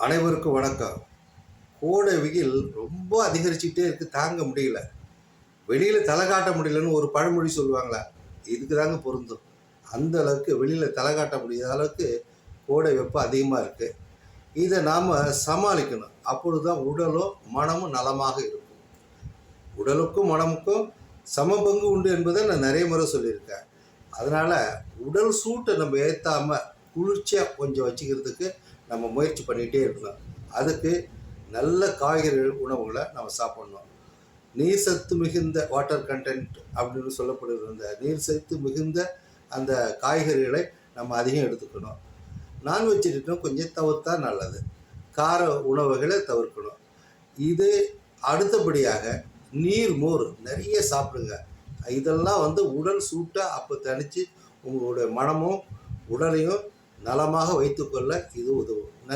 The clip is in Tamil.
அனைவருக்கும் வணக்கம். கோடை வெயில் ரொம்ப அதிகரிச்சுக்கிட்டே இருக்குது, தாங்க முடியல. வெளியில் தலை காட்ட முடியலன்னு ஒரு பழமொழி சொல்லுவாங்களா, இதுக்கு தாங்க பொருந்தும். அந்த அளவுக்கு வெளியில் தலை காட்ட முடியாத அளவுக்கு கோடை வெப்பம் அதிகமாக இருக்குது. இதை நாம் சமாளிக்கணும். அப்பொழுது தான் உடலும் மனமும் நலமாக இருக்கும். உடலுக்கும் மனமுக்கும் சம பங்கு உண்டு என்பதை நான் நிறைய முறை சொல்லியிருக்கேன். அதனால் உடல் சூட்டை நம்ம ஏற்றாமல் குளிர்ச்சியாக கொஞ்சம் வச்சுக்கிறதுக்கு நம்ம முயற்சி பண்ணிகிட்டே இருக்கணும். அதுக்கு நல்ல காய்கறி உணவுகளை நம்ம சாப்பிட்ணும். நீர் சத்து மிகுந்த வாட்டர் கண்டென்ட் அப்படின்னு சொல்லப்படுகிற அந்த நீர் சத்து மிகுந்த அந்த காய்கறிகளை நம்ம அதிகம் எடுத்துக்கணும். நான்வெஜிடேரியன் கொஞ்சம் தவிர்த்தா நல்லது. கார உணவுகளை தவிர்க்கணும். இது அடுத்தபடியாக நீர் மோர் நிறைய சாப்பிடுங்க. இதெல்லாம் உடல் சூட்டை அப்போ தணித்து உங்களுடைய மனமும் உடலையும் நலமாக வைத்துக்கொள்ள இது உதவும். நன்றி.